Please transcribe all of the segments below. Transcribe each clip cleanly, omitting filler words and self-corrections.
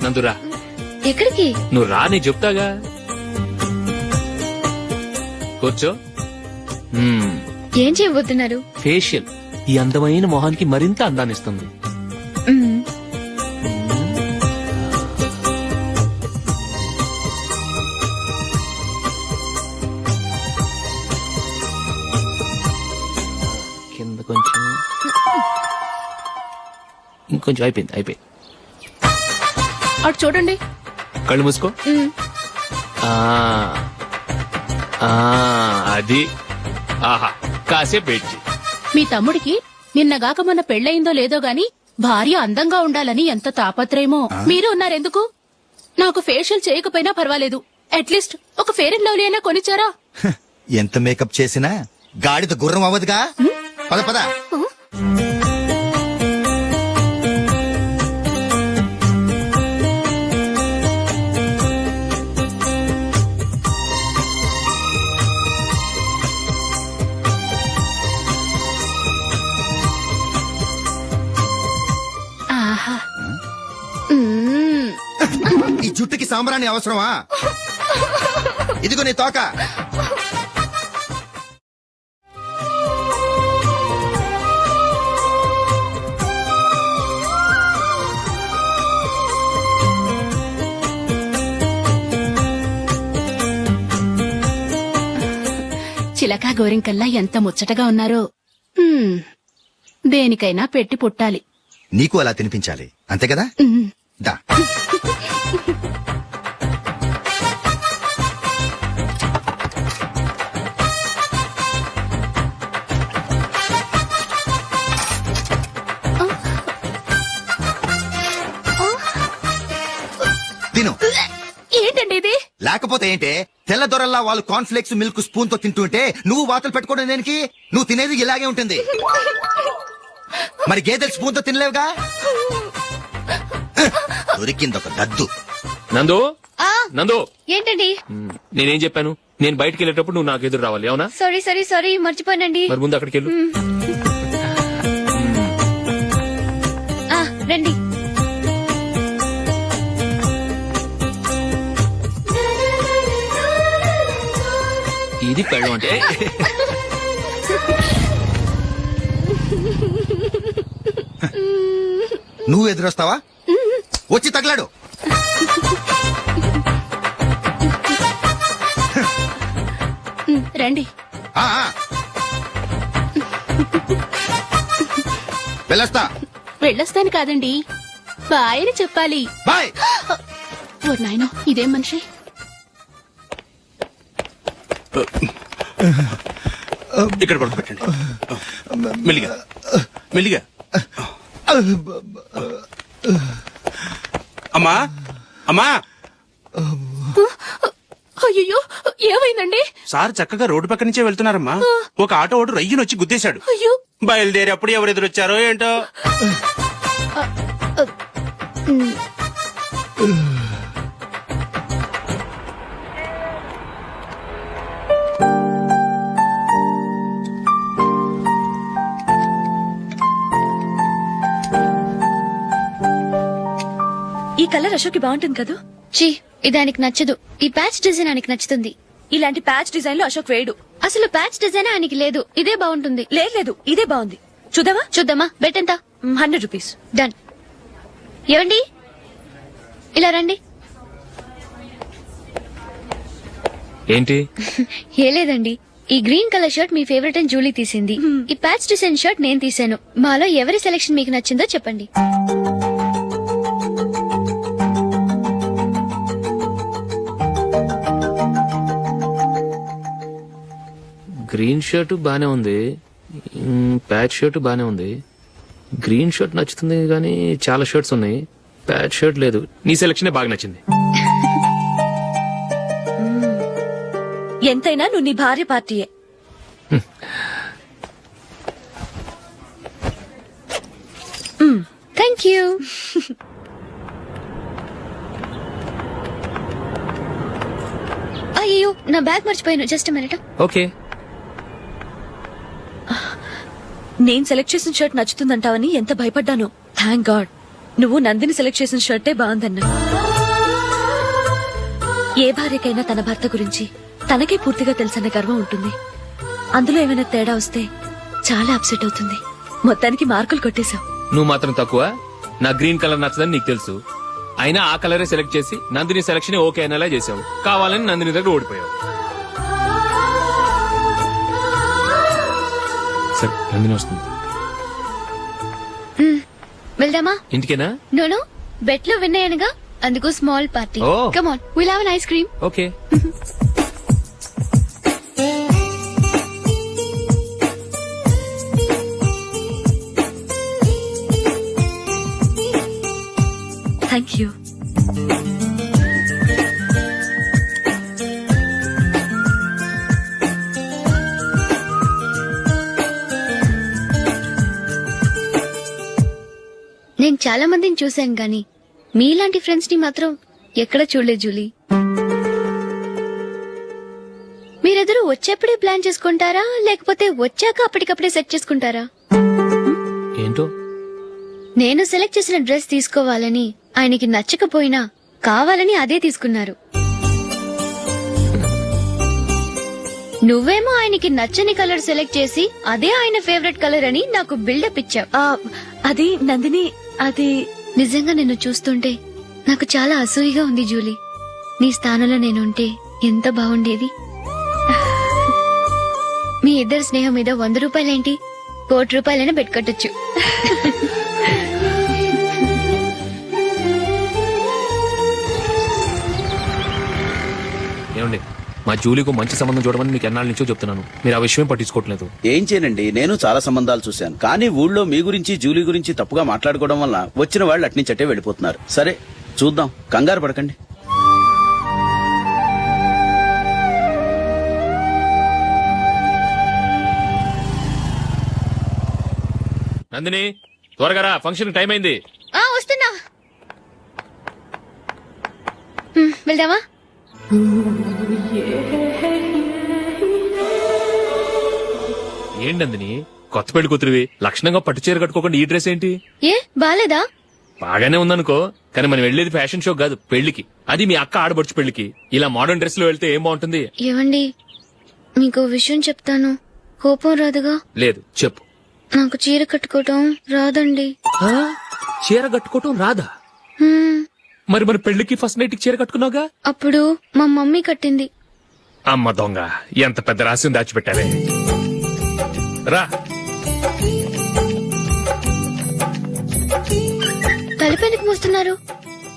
నందురా. ఎక్కడికి? నువ్వు రా, నీ చెప్తాగా. కూర్చో. ఏం చేయబోతున్నారు? ఫేషియల్ ఈ అందమైన మొహానికి మరింత అందాన్నిస్తుంది. మ్మ్. కింద కొంచెం, ఇంకొంచెం. అయిపోయింది. అటు చూడండి. కళ్ళు మూసుకో. మ్మ్. ఆ ఆ, అది. ఆహా, కాసేపు వెయిట్ చెయ్. మీ తమ్ముడికి నిన్నగాక మొన్న పెళ్లయిందో లేదో గాని భార్య అందంగా ఉండాలని ఎంత తాపత్రయమో. మీరు ఉన్నారెందుకు? నాకు ఫేషియల్ చేయకపోయినా పర్వాలేదు, అట్లీస్ట్ ఒక ఫేర్ అండ్ లవ్లీ అయినా కొనిచ్చారా? ఎంత మేకప్ చేసినా గాడిద గుర్రం అవ్వదుగా. పద పద. ఆహా. మ్మ్. ఈ జుట్టుకి సాంబ్రాణి అవసరమా? ఇదిగో నీ తోక. చిలకా గోరింకల్లా ఎంత ముచ్చటగా ఉన్నారో. దేనికైనా పెట్టి పుట్టాలి. నీకు అలా తినిపించాలి, అంతే కదా? దా. తిను. ఏంటండి ఇది? లేకపోతే ఏంటే, తెల్ల దొరల్లా వాళ్ళు కార్న్ఫ్లేక్స్ మిల్క్ స్పూన్ తో తింటుంటే నువ్వు వాతలు పెట్టుకోవడం దేనికి? నువ్వు తినేది ఇలాగే ఉంటుంది. మరి గేదెలు స్పూన్ తో తినలేవుగా. దొరికిందొక దద్దు. నందు, ఆ, నందు. ఏంటండి? నేనేం చెప్పాను? నేను బయటికి వెళ్ళేటప్పుడు నువ్వు నాకు ఎదురు రావాలి, అవునా? సారీ మర్చిపోయానండి. మరి ముందు అక్కడికి వెళ్ళు. ఆ, రండి. ఇది పెళ్ళం అంటే. నువ్వు ఎదురొస్తావా? వచ్చి తగలాడు. రండి. ఆ, ఆ. వెళ్ళొస్తా. వెళ్ళొస్తాను కాదండి, బాయ్ అని చెప్పాలి. బాయ్. ఓ నాయనో, ఇదేం మనిషి? ఇక్కడ పడుకోబెట్టండి. మెల్లిగా మెల్లిగా. అమ్మా అమ్మా. అయ్యో, ఏమైందండి? సార్ చక్కగా రోడ్డు పక్క నుంచే వెళ్తున్నారమ్మా. ఒక ఆటో ఓడు రయ్యను వచ్చి గుద్దేశాడు. అయ్యో. బయలుదేరి అప్పుడు ఎవరు ఎదురొచ్చారో ఏంటో. ఈ కలర్ అశోక్ బాగుంటుంది కదా. చీ, ఇది ఆయనకి నచ్చదు. ఈ ప్యాచ్ డిజైన్ ఆయనకి నచ్చుతుంది. ఇలాంటి ప్యాచ్ డిజైన్ లో అశోక్ వేయడు. అసలు ప్యాచ్ డిజైన్ ఆయనకి లేదు. ఇదే బాగుంటుంది. లేదు, ఇదే బాగుంది. చూద్దామా? చూద్దామా? బెట్ ఎంత? 100 రూపీస్. డన్. ఏవండి, ఇలా రండి. ఏంటి? ఏ లేదండి, ఈ గ్రీన్ కలర్ షర్ట్ మీ ఫేవరెట్ అని జూలీ తీసింది. ఈ ప్యాచ్ డిజైన్ షర్ట్ నేను తీసాను. మాలో ఎవరి సెలెక్షన్ మీకు నచ్చిందో చెప్పండి. గ్రీన్ షర్ట్ బానే ఉంది, ప్యాచ్ షర్ట్ బానే ఉంది. గ్రీన్ షర్ట్ నచ్చుతుంది కానీ చాలా షర్ట్స్ ఉన్నాయి, ప్యాచ్ షర్ట్ లేదు. నీ సెలెక్షన్ బాగా నచ్చింది. ఎంతైనా నువ్వు నీ భార్య పార్టీయే. Thank you. అయ్యో, నా బ్యాగ్ మర్చిపోయాను. Just minute. ఓకే. నేను సెలెక్ట్ చేసిన షర్ట్ నచ్చుతుందంటావని ఎంత భయపడ్డాను. Thank God. నువ్వు నందిని సెలెక్ట్ చేసిన షర్టే బాగుందన్నా. ఏ భార్యకైనా తన భర్త గురించి తనకే పూర్తిగా తెలుసన్న గర్వం ఉంటుంది. అందులో ఏమైనా తేడా వస్తే చాలా అప్సెట్ అవుతుంది. మొత్తానికి మార్కులు కొట్టేశావు. నువ్వు మాత్రం తక్కువ. నా గ్రీన్ కలర్ నచ్చదని నీకు తెలుసు, అయినా ఆ కలరే సెలెక్ట్ చేసి నందిని సెలక్షన్ ఓకే అనేలా చేసావు. కావాలని నందిని దగ్గర ఓడిపోయావు. సరే, నందిని వస్తుంది. వెళ్దామా? ఇంటికేనా? నోను, బెట్ లో విన్నాయనగా, అందుకు small party. Oh. Come on, will have an ice cream. Okay. Thank you. నేను చాలా మందిని చూశాను గాని మీలాంటి ఫ్రెండ్స్ ని మాత్రం ఎక్కడ చూడలేదు జూలీ. మీరెదరూ వచ్చేప్పుడే ప్లాన్ చేసుకుంటారా, లేకపోతే వచ్చాక అప్పటికప్పుడే సెట్ చేసుకుంటారా? ఏంటో నేను సెలెక్ట్ చేసిన డ్రెస్ తీసుకోవాలని ఆయనకి నచ్చకపోయినా కావాలని అదే తీసుకున్నారు. నువ్వేమో ఆయనకి నచ్చని కలర్ సెలెక్ట్ చేసి అదే ఆయన ఫేవరెట్ కలర్ అని నాకు బిల్డప్ ఇచ్చావు. అది నందిని, అది నిజంగా నిన్ను చూస్తుంటే నాకు చాలా అసూయగా ఉంది జూలీ. నీ స్థానంలో నేనుంటే ఎంత బాగుండేది. మీ ఇద్దరు స్నేహం మీద 100 రూపాయలేంటి, 1 కోటి రూపాయలైనా పెట్టుకట్టొచ్చు. ఏమండి, మా జూలీకు మంచి సంబంధం చూడమని మీకు ఎన్నాళ్ళ నుంచో చెప్తున్నాను. మీరు ఆ విషయం పట్టించుకోవట్లేదు. ఏం చేయనండి, నేను చాలా సంబంధాలు చూశాను. కానీ ఊళ్ళో మీ గురించి జూలీ గురించి తప్పుగా మాట్లాడుకోవడం వల్ల వచ్చిన వాళ్ళు అట్నుంచటే వెళ్ళిపోతున్నారు. సరే చూద్దాం, కంగారు పడకండి. నందిని, త్వరగా రా, ఫంక్షన్ టైం అయింది. వస్తున్నా. వెళ్దామా? ఏంటి నందిని, కొత్త పెళ్లి కూతురివి, లక్షణంగా పట్టు చీర కట్టుకోకుండా ఈ డ్రెస్ ఏంటి? ఏ బాలేదా? బాగానే ఉందనుకో, కానీ మనం వెళ్లేది ఫ్యాషన్ షో కాదు, పెళ్లికి. అది మీ అక్క ఆడబడుచు పెళ్లికి. ఇలా మోడర్న్ డ్రెస్ లో వెళ్తే ఏం బాగుంటుంది? ఏవండి, మీకు విషయం చెప్తాను, కోపం రాదుగా? లేదు, చెప్పు. నాకు చీర కట్టుకోవటం రాదండి. చీర కట్టుకోవటం రాదా? హ్మ్, మరి మన పెళ్లికి ఫస్ట్ నైట్ కి చీర కట్టుకున్నావుగా? అప్పుడు మా మమ్మీ కట్టింది. అమ్మ దొంగ, ఎంత పెద్ద రహస్యం దాచిపెట్టావే. రా. తలపెందుకు మోస్తున్నారు?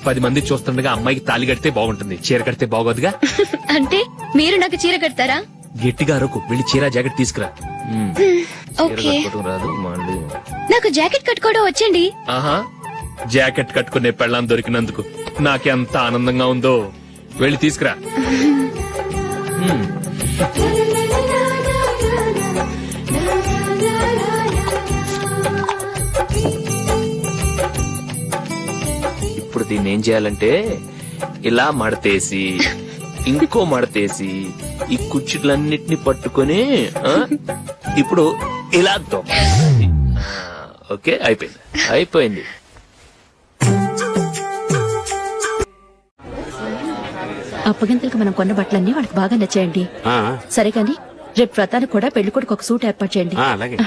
10 మంది చూస్తుండగా అమ్మాయికి తాళి కడితే బాగుంటుంది, చీర కడితే బాగోదుగా. అంటే మీరు నాకు చీర కడతారా? గట్టిగా అరకు, వెళ్ళి చీర జాకెట్ తీసుకురా. చీర ఓకే, కట్టుకోవటం రాదు మళ్ళీ. నాకు జాకెట్ కట్టుకోవడం వచ్చండి. ఆహా, జాకెట్ కట్టుకునే పెళ్ళాం దొరికినందుకు నాకెంత ఆనందంగా ఉందో. వెళ్ళి తీసుకురా. ఇప్పుడు దీన్ని ఏం చేయాలంటే, ఇలా మడతేసి ఇంకో మడతేసి ఈ కుర్చీలన్నిటిని పట్టుకొని ఇప్పుడు ఇలా దొక్కాలి. ఓకే, అయిపోయింది అయిపోయింది. అప్పగింతలకు మనం కొన్న బట్టలన్నీ వాళ్ళకి బాగా నచ్చాయండి. సరే కానీ రేపు వ్రతానికి కూడా పెళ్లి కొడుకు ఒక సూట్ ఏర్పాటు చేయండి. అలాగే.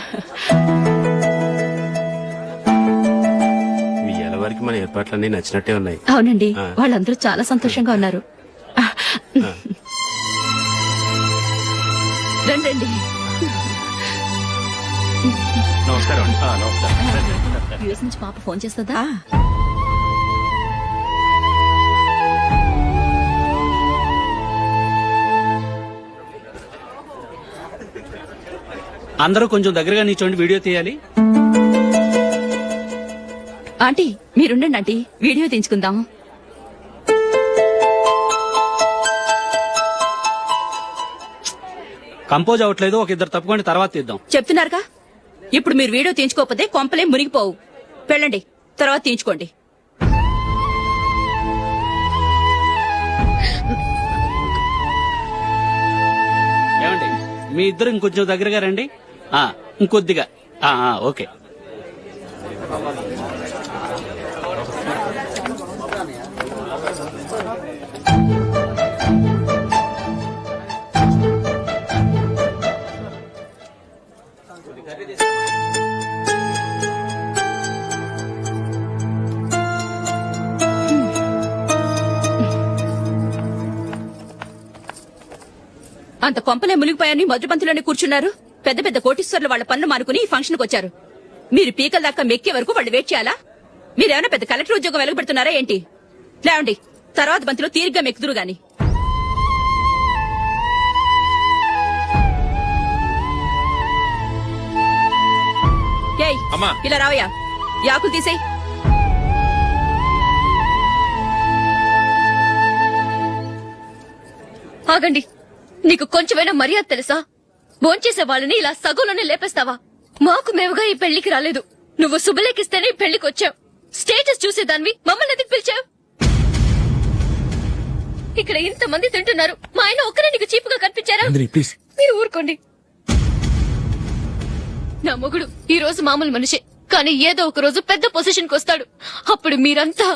మీ ఎలవరికి మన ఏర్పాట్లన్నీ నచ్చినట్టే ఉన్నాయి. అవునండి, వాళ్ళందరూ చాలా సంతోషంగా ఉన్నారు. రండి. నమస్కారం. నమస్కారం. యూఎస్ నుంచి పాప ఫోన్ చేస్తుందా? అందరూ కొంచెం దగ్గరగా నిల్చోండి, వీడియో తీయాలి. ఆంటీ మీరుండండి ఆంటీ, వీడియో తీయించుకుందాం. కంపోజ్ అవ్వట్లేదు, ఒక ఇద్దరు తప్పుకోండి, తర్వాత తీద్దాం. చెప్తున్నారుగా, ఇప్పుడు మీరు వీడియో తీయించుకోకపోతే కొంపలే మునిగిపోవు. వెళ్ళండి, తర్వాత తీయించుకోండి. ఏమండి, మీ ఇద్దరు ఇంకొంచెం దగ్గరగా రండి. ఇంకొద్దిగా. ఓకే. అంత కొంపలే మునిగిపోయాని మొదటి పంతిలోనే కూర్చున్నారు. పెద్ద పెద్ద కోటీశ్వర్లు వాళ్ళ పనులు మానుకుని ఈ ఫంక్షన్ కు వచ్చారు. మీరు పీకల దాకా మెక్కే వరకు వాళ్ళు వెయిట్ చేయాలా? మీరేమైనా పెద్ద కలెక్టర్ ఉద్యోగం వెలగబెడుతున్నారా ఏంటి? లేవండి, తర్వాత బంతిలో తీరిగ్గా మెక్కుదురు గాని. ఏయ్, అమ్మా. ఇలా రావయ్యా, యాకులు తీసేయ్. ఆగండి, నీకు కొంచెమైనా మర్యాద తెలుసా? భోంచేసే వాళ్ళని ఇలా సగంలోనే లేపేస్తావా? మాకు మేముగా ఈ పెళ్లికి రాలేదు. నువ్వు శుభలేఖిస్తేనే ఈ పెళ్లికి వచ్చావు. స్టేటస్ చూసేదానివి మమ్మల్ని ఎందుకు పిలిచావు? ఇక్కడ ఇంతమంది తింటున్నారు, మా ఆయన ఒక్కరే నీకు చీపుగా కనిపించారా? ప్లీజ్. మీరు ఊరుకోండి. నా మొగుడు ఈ రోజు మామూలు మనిషే, కానీ ఏదో ఒక రోజు పెద్ద పొజిషన్ కు వస్తాడు. అప్పుడు మీరంతా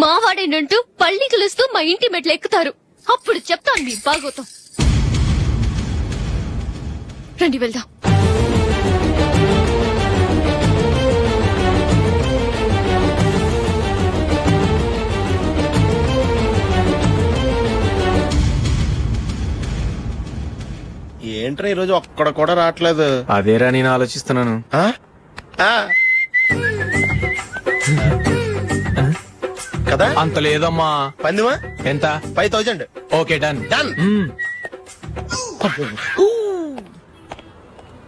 మావాడేనంటూ పళ్ళి కలుస్తూ మా ఇంటి మెట్లు ఎక్కుతారు. అప్పుడు చెప్తాను మీ బాగోతాం. రండి వెళ్దాం. ఏంట్రా ఈ రోజు ఒక్కడ కూడా రావట్లేదు. అదేరా నేను ఆలోచిస్తున్నాను. ఆ? ఆ. కదా అంత లేదమ్మా. పందిమా ఎంత? 5000. Okay, done. డన్.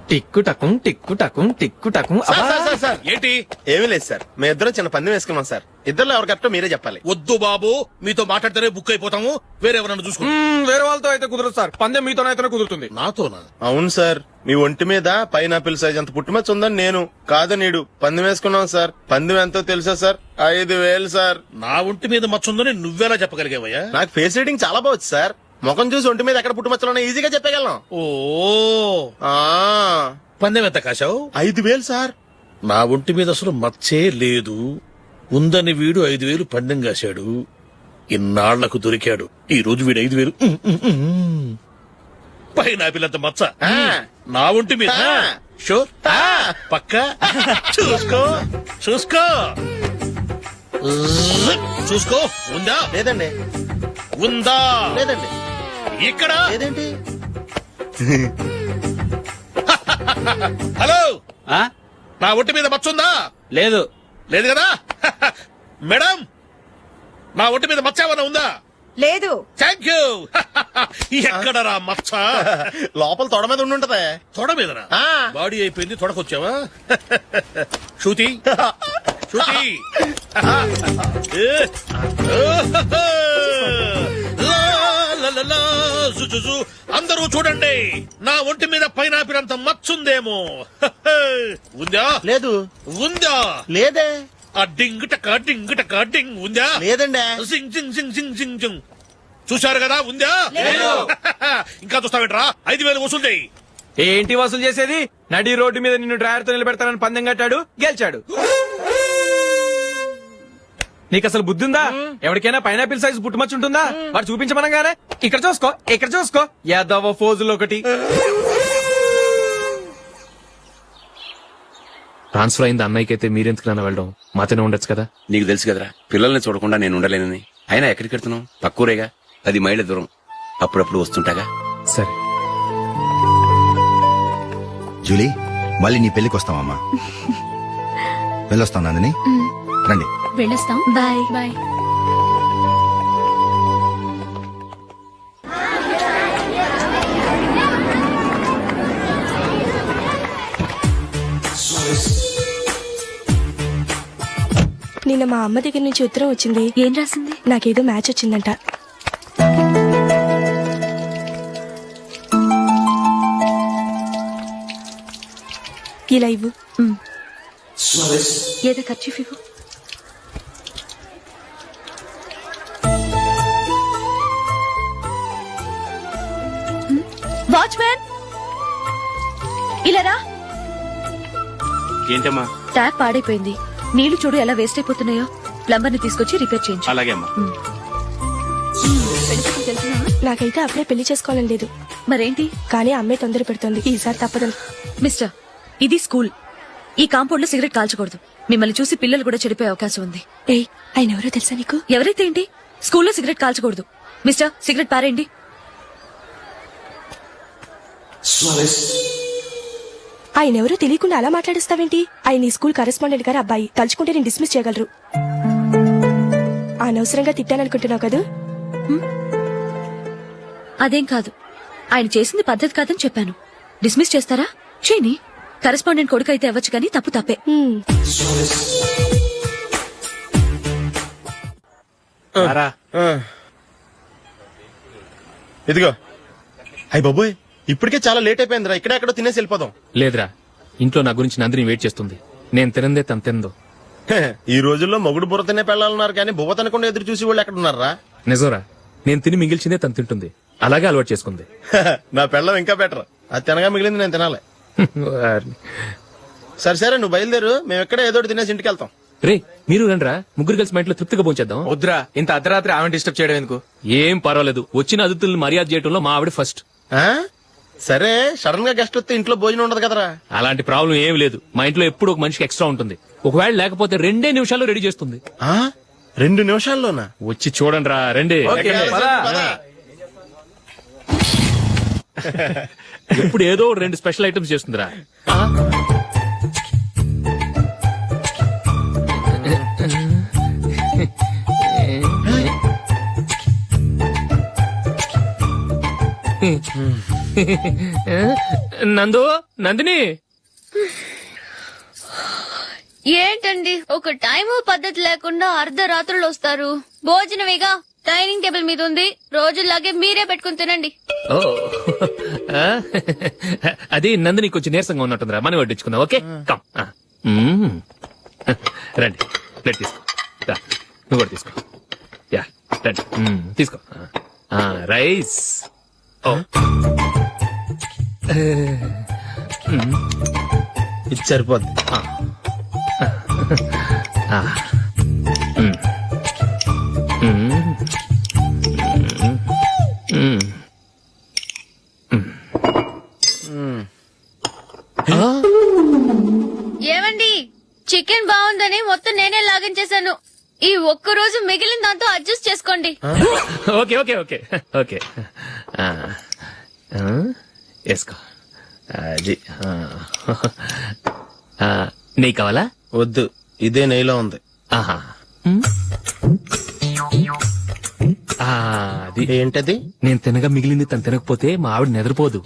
టిక్కు టకుం టిక్కు టకుం టిక్కు టకుం. Sir, sir, sir, sir. ఏంటి? ఏమీ లేదు సార్, మేము ఇద్దరం చిన్న పందెం వేసుకున్నాం సార్. ఇద్దరు ఎవరు కరెక్టో మీరే చెప్పాలి. వద్దు బాబు, మీతో మాట్లాడితేనే బుక్ అయిపోతాము. వేరే ఎవరన్నా చూసుకో. వేరే వాళ్ళతో అయితే కుదరదు సార్, పందెం మీతోనైతేనే కుదురుతుంది. నాతోనా? అవును సార్, మీ ఒంటి మీద పైనాపిల్ సైజ్ అంత పుట్టుమచ్చ ఉందని నేను కాదు నీడు పందెం వేసుకున్నాం సార్. పందెం ఎంతో తెలుసా సార్? 5000 సార్. నా ఒంటి మీద మచ్చుందని నువ్వెలా చెప్పగలిగావయ్యా? నాకు ఫేస్ రీడింగ్ చాలా బాగుంది సార్. ముఖం చూసి ఒంటి మీద ఎక్కడ పుట్టుమచ్చలో ఈజీగా చెప్పగలను. ఓ, ఆ, పందెం ఎంత కాశావు? 5000 సార్. నా ఒంటి మీద అసలు మచ్చే లేదు. ఉందని వీడు 5000 పందెం కాశాడు. ఇన్నాళ్లకు దొరికాడు. ఈ రోజు వీడు 5000 పైన పిల్లంత మచ్చ నా ఒంటి మీద. ఆ. షూర్, పక్క చూసుకో చూసుకో చూసుకో. ఉందా? లేదండి. ఉందా? లేదండి. ఇక్కడ లేదేంటి? హలో, ఆ? నా ఒంటి మీద మచ్చ ఉందా? లేదు. లేదు కదా? మేడం, నా ఒంటి మీద మచ్చ ఏమైనా ఉందా? లేదు. Thank you. ఎక్కడరా మచ్చ? లోపల తొడ మీద ఉండుంటదే. తొడ మీదనా? ఆ. బాడీ అయిపోయింది, తొడకొచ్చావా? శృతి, శృతి. ఏ. లా, లా, లా, లా, జు, జు, జు. అందరూ చూడండి, నా ఒంటి మీద పైనాపిల్ అంత మచ్చుందేమో. ఉందా? లేదు. ఉందా? లేదే. ఆ డింగ్ టక డింగ్ టక డింగ్ ఉందా? లేదండి. సింగ్ సింగ్ సింగ్ సింగ్ సింగ్ సింగ్. చూశారు కదా? ఉందా? ఇంకా చూస్తావేట్రా? 5000 వసూలు చేయి. ఏంటి వసూలు చేసేది? నడి రోడ్డు మీద నిన్ను డ్రైవర్ తో నిలబెడతానని పందెం కట్టాడు, గెలిచాడు. నీకు అసలు బుద్ధి ఉందా? ఎవరికైనా పైనాపిల్ సైజ్ పుట్టుమచ్చు ఉంటుందా? వాడు చూపించమనగానే ఇక్కడ చూసుకో, ఇక్కడ చూసుకో, యాదవ ఫోజులు ఒకటి. ట్రాన్స్ఫర్ అయింది అన్నయ్యకి అయితే మీరెందుకు నాన్న వెళ్ళడం? మాతోనే ఉండొచ్చు కదా. నీకు తెలుసు కదరా, పిల్లల్ని చూడకుండా నేను ఉండలేనని. అయినా ఎక్కడికి వెళ్తున్నావు? పక్కూరేగా, 10 మైళ్ళ దూరం. అప్పుడప్పుడు వస్తుంటాగా. సరే. జూలీ, మళ్ళీ నీ పెళ్లికి వస్తామమ్మా. వెళ్ళొస్తాం నందిని. రండి. వెళ్ళొస్తాం. బాయ్. బాయ్. నిన్న మా అమ్మ దగ్గర నుంచి ఉత్తరం వచ్చింది. ఏం రాసింది? నాకేదో మ్యాచ్ వచ్చిందంట. ఇలా ఇవ్వు. ఏదో ఖర్చు ఇవ్వు. వాచ్మ్యాన్, ఇలా రా. ఏంటమ్మా? ట్యాప్ పాడైపోయింది. నీళ్లు చూడు ఎలా వేస్ట్ అయిపోతున్నాయో. ప్లంబర్ ని తీసుకొచ్చి రిపేర్ చేయించు. అలాగే అమ్మా. నాకైతే అప్పుడే పెళ్లి చేసుకోవాలని లేదు. మరేంటి? కానీ అమ్మే తొందర పెడుతోంది. ఈసారి తప్పదని. మిస్టర్, ఇది స్కూల్. ఈ కాంపౌండ్ లో సిగరెట్ కాల్చకూడదు. మిమ్మల్ని చూసి పిల్లలు కూడా చెడిపోయే అవకాశం ఉంది. ఏయ్, ఆయన ఎవరో తెలుసా నీకు? ఎవరైతే ఏంటి? స్కూల్లో సిగరెట్ కాల్చకూడదు. మిస్టర్, సిగరెట్ పారేయండి. ఆయన ఎవరో తెలియకుండా అలా మాట్లాడిస్తావేంటి? ఆయన ఈ స్కూల్ కరెస్పాండెంట్ గారు అబ్బాయి. తలుచుకుంటే నేను డిస్మిస్ చేయగలరు. అనవసరంగా తిట్టాననుకుంటున్నావు కదా? అదేం కాదు, ఆయన చేసింది పద్ధతి కాదని చెప్పాను. డిస్మిస్ చేస్తారా? చేయని. కరెస్పాండెంట్ కొడుకు అయితే అవ్వచ్చు కానీ తప్పు తప్పే. హ్మ్. ఇదిగో అయ్యి బాబోయ్, ఇప్పటికే చాలా లేట్ అయిపోయిందిరా. ఇక్కడెక్కడో తినేసి వెళ్ళిపోదాం. లేదురా, ఇంట్లో నా గురించి నందిని వెయిట్ చేస్తుంది. నేను తినందే తను తిందో. హే, ఈ రోజుల్లో మొగుడు బుర్ర తినే పెళ్ళాలన్నారు కానీ బువ్వ తినకుండా ఎదురు చూసి వాళ్ళు ఎక్కడ ఉన్నారా? నిజంరా, నేను తిని మిగిల్చిందే తను తింటుంది. అలాగే అలవాటు చేసుకుంది. నా పెళ్ళం ఇంకా బెటర్. అది తినగా మిగిలింది నేను తినాలి. సరే సరే, నువ్వు బయలుదేరు. మేము ఎక్కడ ఏదో ఒకటి తినేసి ఇంటికి వెళ్తాం. రే, మీరు రండిరా, ముగ్గురు కలిసి మా ఇంట్లో తృప్తిగా పోంచేద్దాం. వద్దురా, ఇంత అర్ధరాత్రి ఆమె డిస్టర్బ్ చేయడం ఎందుకు? ఏం పర్వాలేదు, వచ్చిన అతిథులను మర్యాద చేయడంలో మా ఆవిడ ఫస్ట్. ఆ? సరే, సడన్ గా గెస్ట్ వస్తే ఇంట్లో భోజనం ఉండదు కదరా. అలాంటి ప్రాబ్లం ఏం లేదు. మా ఇంట్లో ఎప్పుడు ఒక మనిషికి ఎక్స్ట్రా ఉంటుంది. ఒకవేళ లేకపోతే 2 నిమిషాల్లో రెడీ చేస్తుంది. ఆ? 2 నిమిషాల్లోనా? వచ్చి చూడండి రా, రండి. ఓకే, పద. ఎప్పుడు ఏదో 2 స్పెషల్ ఐటమ్స్ చేస్తుందిరా. నందు, నందిని, ఏంటండి ఒక టైము పద్ధతి లేకుండా అర్ధరాత్రులు వస్తారు? భోజనమేగా డైనింగ్ టేబుల్ మీద ఉంది. రోజుల్లాగే మీరే పెట్టుకుని తినండి. ఓ, అది నందిని కొంచెం నీరసంగా ఉన్నట్టుందిరా, మనం వడ్డించుకుందాం. Okay, come. రండి, ప్లేట్ తీసుకో. రా, నువ్వు కూడా తీసుకో. యా, రండి, తీసుకో. రైస్. ఓ, ఇది సరిపోద్ది. ఏమండి, చికెన్ బాగుందని మొత్తం నేనే లాగించేశాను. ఈ ఒక్క రోజు మిగిలిన దాంతో అడ్జస్ట్ చేసుకోండి. Okay okay okay okay. వేసుకో. అది నెయ్యి కావాలా? వద్దు, ఇదే నెయ్యిలో ఉంది. ఆహా. అది ఏంటది? నేను తినగా మిగిలింది తను తినకపోతే మా ఆవిడ నిద్రపోదు.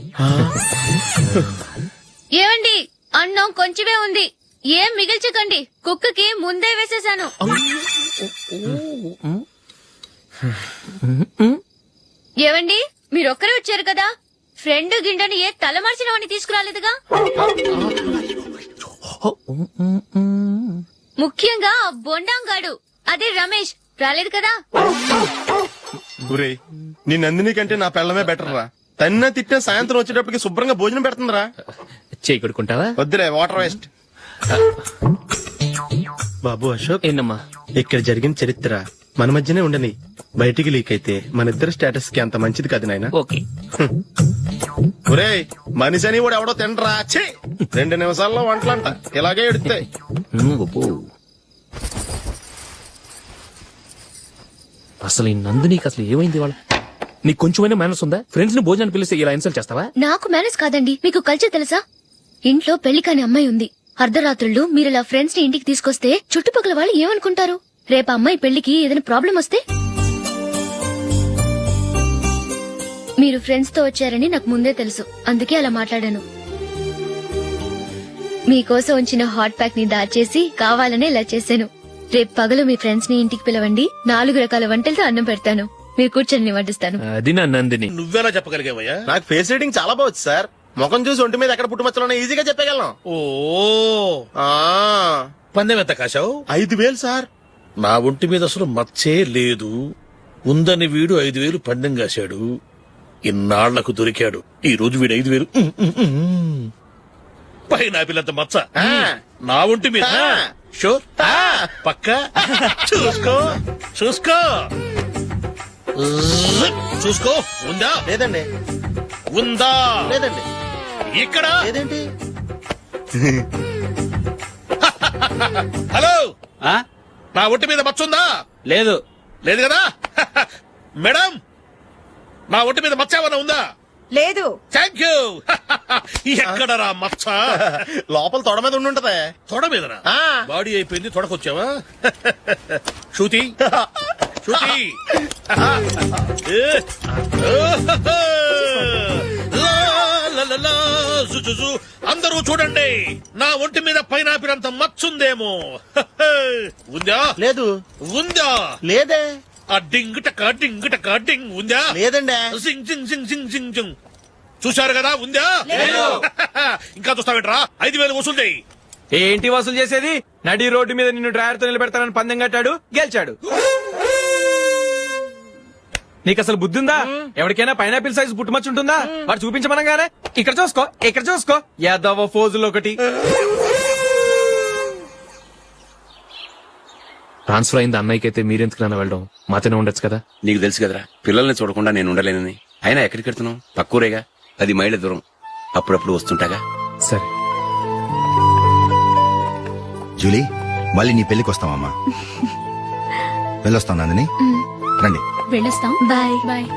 ఏమండి, అన్నం కొంచెమే ఉంది. ఏం మిగిల్చకండి, కుక్కకి ముందే వేసేశాను. ఏవండి, మీరొక్కరే వచ్చారు కదా, ఫ్రెండ్ గిండెని ఏ తలమార్చిన వాడిని తీసుకురాలేదుగా? ముఖ్యంగా ఆ బొండాంగాడు, అదే రమేష్, రాలేదు కదా? ఒరేయ్, నీ నందిని కంటే నా పెళ్ళమే బెటర్ రా. తన్న తిట్టిన సాయంత్రం వచ్చేటప్పటికి శుభ్రంగా భోజనం పెడుతుందిరా. చేయి కొడుకుంటావా? వద్దులే, వాటర్ వేస్ట్. బాబు అశోక్, ఏంటమ్మా? ఇక్కడ జరిగిన చరిత్ర మన మధ్యనే ఉండని. బయటికి లీక్ అయితే మన ఇద్దరు స్టేటస్ కి అంత మంచిది కాదు నాయన. ఓకే. ఒరేయ్, మనిషి అని కూడా ఎవడో తినరా. 2 నిమిషాల్లో వంటలంట ఇలాగే ఎడుతాయి. అసలు ఈ నందినికి అసలు ఏమైంది? వాళ్ళ నీకు కొంచెమైనా మేనస్ ఉందా? ఫ్రెండ్స్ ని భోజనాన్ని పిలిస్తే ఇలా ఇన్సల్ట్ చేస్తావా? నాకు మేనేజ్ కాదండి, మీకు కల్చర్ తెలుసా? ఇంట్లో పెళ్లి కాని అమ్మాయి ఉంది. అర్ధరాత్రుళ్ళు మీరిలా ఫ్రెండ్స్ ని ఇంటికి తీసుకొస్తే చుట్టుపక్కల వాళ్ళు ఏమనుకుంటారు? రేపు అమ్మాయి పెళ్లికి ఏదైనా ప్రాబ్లం వస్తే? మీరు ఫ్రెండ్స్ తో వచ్చారని నాకు ముందే తెలుసు, అందుకే అలా మాట్లాడాను. మీకోసం ఉంచిన హాట్ ప్యాక్ ని దాచేసి కావాలనే ఇలా చేశాను. రేపు పగలు మీ ఫ్రెండ్స్ ని ఇంటికి పిలవండి. 4 రకాల వంటలతో అన్నం పెడతాను. మీరు కూర్చొని వడ్డిస్తాను. అది నా నందిని. నువ్వెలా చెప్పగలిగావయ్యా? నాకు ఫేస్ రీడింగ్ చాలా బాగుంది సార్. ముఖం చూసి ఒంటి మీద ఎక్కడ పుట్టుమచ్చలో ఈజీగా చెప్పగలను. ఓ, పందెం ఎంత కాశావు? 5,000 సార్. నా ఒంటి మీద అసలు మచ్చే లేదు. ఉందని వీడు 5,000 పందెం కాశాడు. ఇన్నాళ్లకు దొరికాడు. ఈ రోజు వీడు 5,000 పైన పిల్లంత మచ్చ నా ఒంటి మీద. షూర్, పక్క చూసుకో చూసుకో చూసుకో. ఉందా? లేదండి. ఉందా? లేదండి. ఇక్కడ లేదేంటి? హలో, నా ఒంటి మీద మచ్చ ఉందా? లేదు. లేదు కదా? మేడం, నా ఒంటి మీద మచ్చ ఏమైనా ఉందా? లేదు. Thank you. ఎక్కడరా మచ్చ? లోపల తొడ మీద ఉండుంటదే. తొడ మీదనా? ఆ. బాడీ అయిపోయింది, తొడకొచ్చావా? శృతి శృతి. ఏ. లా, లా, లా, లా, జు, జు, జు. అందరూ చూడండి, నా ఒంటి మీద పైనాపిల్ అంత మచ్చుందేమో. ఉందా? లేదు. ఉందా? లేదే. ఆ డింగ్ టక డింగ్ ఉందా? లేదండి. జింగ్ జింగ్ జింగ్ జింగ్ జింగ్ జింగ్. చూశారు కదా, ఉందా? ఇంకా చూస్తావేట్రా? 5,000 వసూలు చేయి. ఏంటి వసూలు చేసేది? నడి రోడ్డు మీద నిన్ను డ్రైవర్ తో నిలబెడతానని పందెం కట్టాడు, గెలిచాడు. నీకు అసలు బుద్ధి ఉందా? ఎవరికైనా పైనాపిల్ సైజ్ పుట్టుమచ్చు ఉంటుందా? వాడు చూపించమనగానే ఇక్కడ చూసుకో, ఇక్కడ చూసుకో, యాదవ ఫోజులు ఒకటి. ట్రాన్స్ఫర్ అయింది అన్నయ్యకి అయితే మీరెందుకు నాన్న వెళ్ళడం? మాతోనే ఉండొచ్చు కదా. నీకు తెలుసు కదరా, పిల్లల్ని చూడకుండా నేను ఉండలేనని. అయినా ఎక్కడికి వెళ్తున్నావు? పక్కూరేగా, 10 మైళ్ళ దూరం. అప్పుడప్పుడు వస్తుంటాగా. సరే. జూలీ, మళ్ళీ నీ పెళ్లికి వస్తామమ్మా. వెళ్ళొస్తాం నందిని. రండి. వెళ్ళొస్తాం. బాయ్. బాయ్.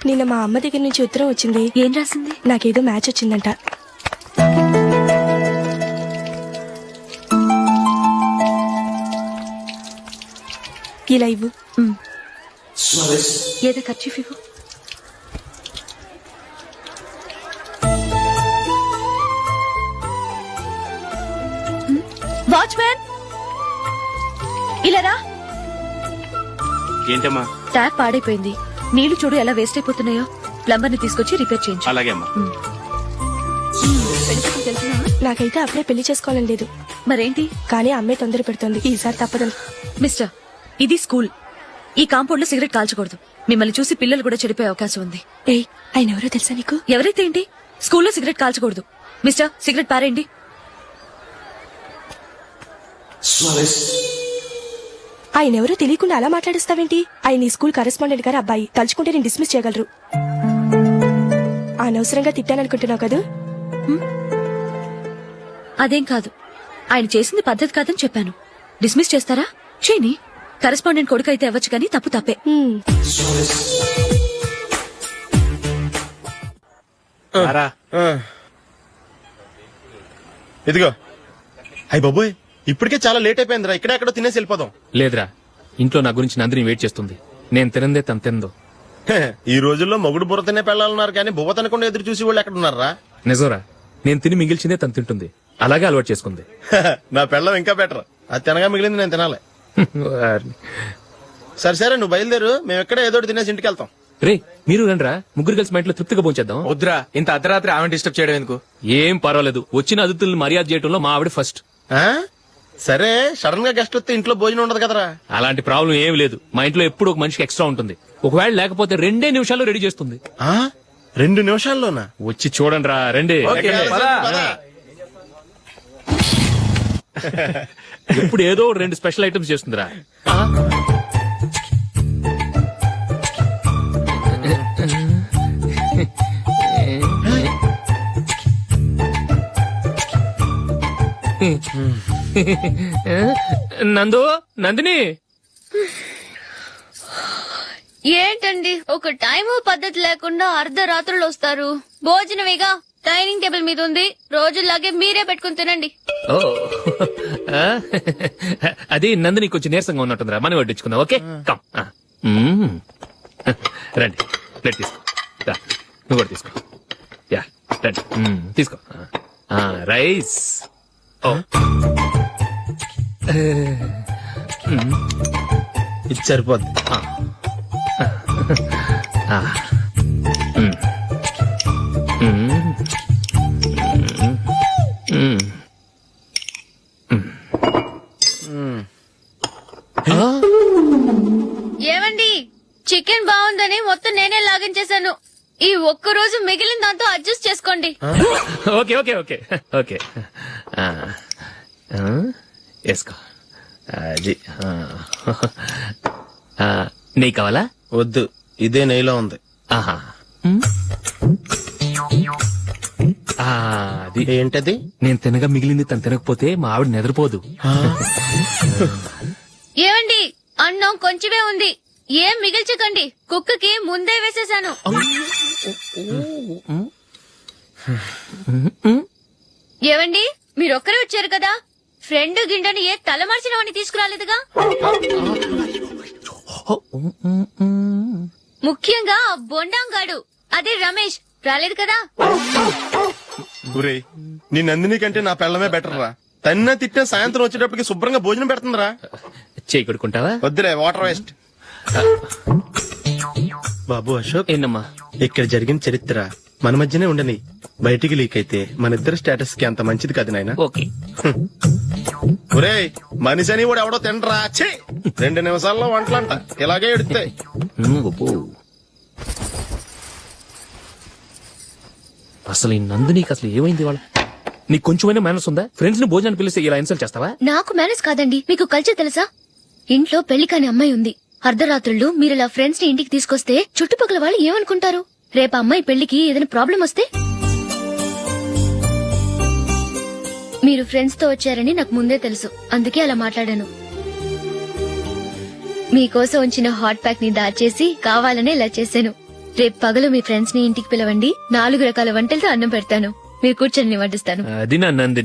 నిన్న మా అమ్మ దగ్గర నుంచి ఉత్తరం వచ్చింది. ఏం రాసింది? నాకేదో మ్యాచ్ వచ్చిందంట. ఇలా ఇవ్వు. ఏదో ఖర్చు ఇవ్వు. వాచ్మ్యాన్, ఇలా రా. ఏంటమ్మా? ట్యాప్ పాడైపోయింది. నీళ్లు చూడు ఎలా వేస్ట్ అయిపోతున్నాయో. ప్లంబర్ ని తీసుకొచ్చి రిపేర్ చేయించు. అలాగే అమ్మా. నాకైతే అప్పుడే పెళ్లి చేసుకోవాలని లేదు. మరేంటి? కానీ అమ్మే తొందర పెడుతోంది. ఈసారి తప్పదని. మిస్టర్, ఇది స్కూల్. ఈ కాంపౌండ్ లో సిగరెట్ కాల్చకూడదు. మిమ్మల్ని చూసి పిల్లలు కూడా చెడిపోయే అవకాశం ఉంది. ఏయ్, ఆయన ఎవరో తెలుసా నీకు? ఎవరైతే ఏంటి, స్కూల్లో సిగరెట్ కాల్చకూడదు. మిస్టర్, సిగరెట్ పారేయండి. ఆయన ఎవరో తెలియకుండా అలా మాట్లాడిస్తావేంటి? ఆయన ఈ స్కూల్ కరెస్పాండెంట్ గారు అబ్బాయి. తలుచుకుంటే నేను డిస్మిస్ చేయగలరు. అనవసరంగా తిట్టాననుకుంటున్నావు కదా? అదేం కాదు. ఆయన చేసింది పద్ధతి కాదని చెప్పాను. డిస్మిస్ చేస్తారా? చేయని. కరెస్పాండెంట్ కొడుకు అయితే అవ్వచ్చు కానీ తప్పు తప్పే. రా. ఇదిగో. అయ్య బాబోయ్, ఇప్పటికే చాలా లేట్ అయిపోయిందిరా. ఇక్కడెక్కడో తినేసి వెళ్ళిపోదాం. లేదురా, ఇంట్లో నా గురించి నందిని వెయిట్ చేస్తుంది. నేను తినందే తను తిందో. ఈ రోజుల్లో మొగుడు బుర్ర తినే పెళ్ళాలన్నారు కానీ బువ్వ తినకుండా ఎదురు చూసి వాళ్ళు ఎక్కడ ఉన్నారా? నిజంరా, నేను తిని మిగిల్చిందే తను తింటుంది. అలాగే అలవాటు చేసుకుంది. నా పెళ్ళం ఇంకా బెటర్. అది తినగా మిగిలింది నేను తినాలి. సరే సరే, నువ్వు బయలుదేరు. మేము ఎక్కడ ఏదో ఒకటి తినేసి ఇంటికి వెళ్తాం. రే, మీరు రండిరా, ముగ్గురు కలిసి మా ఇంట్లో తృప్తిగా పోంచేద్దాం. వద్దురా, ఇంత అర్ధరాత్రి ఆమె డిస్టర్బ్ చేయడం ఎందుకు? ఏం పర్వాలేదు, వచ్చిన అతిథులను మర్యాద చేయడంలో మా ఆవిడ ఫస్ట్. ఆ? సరే, సడన్ గా గెస్ట్ వస్తే ఇంట్లో భోజనం ఉండదు కదరా. అలాంటి ప్రాబ్లం ఏం లేదు. మా ఇంట్లో ఎప్పుడు ఒక మనిషికి ఎక్స్ట్రా ఉంటుంది. ఒకవేళ లేకపోతే 2 నిమిషాల్లో రెడీ చేస్తుంది. 2 నిమిషాల్లోనా? వచ్చి చూడండి రా, రండి. ఓకే, పద. ఎప్పుడు ఏదో 2 స్పెషల్ ఐటమ్స్ చేస్తుందిరా. నందు, నందిని. ఏంటండి ఒక టైం పద్ధతి లేకుండా అర్ధరాత్రులు వస్తారు? భోజనమేగా డైనింగ్ టేబుల్ మీద ఉంది. రోజుల్లాగే మీరే పెట్టుకుని తినండి. ఓ, అది నందిని కొంచెం నీరసంగా ఉన్నట్టుందిరా. మనం వడ్డించుకుందాం. Okay, come. రండి, ప్లేట్ తీసుకో. రా, నువ్వు కూడా తీసుకో. యా, రండి, తీసుకో. రైస్. ఓ, ఇది సరిపోద్ది. ఏమండి, చికెన్ బాగుందని మొత్తం నేనే లాగించేశాను. ఈ ఒక్క రోజు మిగిలిన దాంతో అడ్జస్ట్ చేసుకోండి. Okay okay okay okay. వేసుకో. అది నెయ్యి కావాలా? వద్దు, ఇదే నెయ్యిలో ఉంది. ఆహా. ఆ, అది ఏంటది? నేను తినగా మిగిలింది తను తినకపోతే మా ఆవిడ నిద్రపోదు. ఏమండి అన్నం కొంచెమే ఉంది, ఏం మిగిల్చకండి, కుక్కకి ముందే వేసేసాను. ఏవండి మీరొక్కరే వచ్చారు కదా, ఫ్రెండ్ గిండెని ఏ తలమర్చిన వాడిని తీసుకురాలేదుగా. ముఖ్యంగా ఆ బొండాంగాడు అదే రమేష్ రాలేదు కదా. ఒరేయ్, నీ నందిని కంటే నా పెళ్ళమే బెటర్ రా. తన్న తిట్టిన సాయంత్రం వచ్చేటప్పటికి శుభ్రంగా భోజనం పెడుతుందిరా. చేయి కొడుకుంటావా? వద్దులే, వాటర్ వేస్ట్. బాబు అశోక్, ఏంటమ్మా? ఇక్కడ జరిగిన చరిత్ర మన మధ్యనే ఉండని, బయటికి లీక్ అయితే మన ఇద్దరు స్టేటస్ కి అంత మంచిది కాదు నాయన. ఓకే. ఒరేయ్, మనిషి అని కూడా ఎవడో తినరా. ఛీ, 2 నిమిషాల్లో వంటలంట ఇలాగే ఎడితే. అబ్బో. అసలు ఈ నందినికి అసలు ఏమైంది వాళ్ళ? నీకు కొంచెమైనా మేనస్ ఉందా? ఫ్రెండ్స్ ని భోజనాన్ని పిలిస్తే ఇలా ఇన్సల్ట్ చేస్తావా? నాకు మేనేజ్ కాదండి, మీకు కల్చర్ తెలుసా? ఇంట్లో పెళ్లి కాని అమ్మాయి ఉంది. అర్ధరాత్రుళ్ళు మీరు ఇలా ఫ్రెండ్స్ ని ఇంటికి తీసుకొస్తే చుట్టుపక్కల వాళ్ళు ఏమనుకుంటారు? రేపు అమ్మాయి పెళ్లికి ఏదైనా ప్రాబ్లం వస్తే? మీరు ఫ్రెండ్స్ తో వచ్చారని నాకు ముందే తెలుసు, అందుకే అలా మాట్లాడాను. మీకోసం ఉంచిన హాట్ ప్యాక్ ని దాచేసి కావాలనే ఇలా చేశాను. రేపు పగలు మీ ఫ్రెండ్స్ ని ఇంటికి పిలవండి, 4 రకాల వంటలతో అన్నం పెడతాను. మీరు కూర్చొని వడ్డిస్తాను. అది నా నందిని.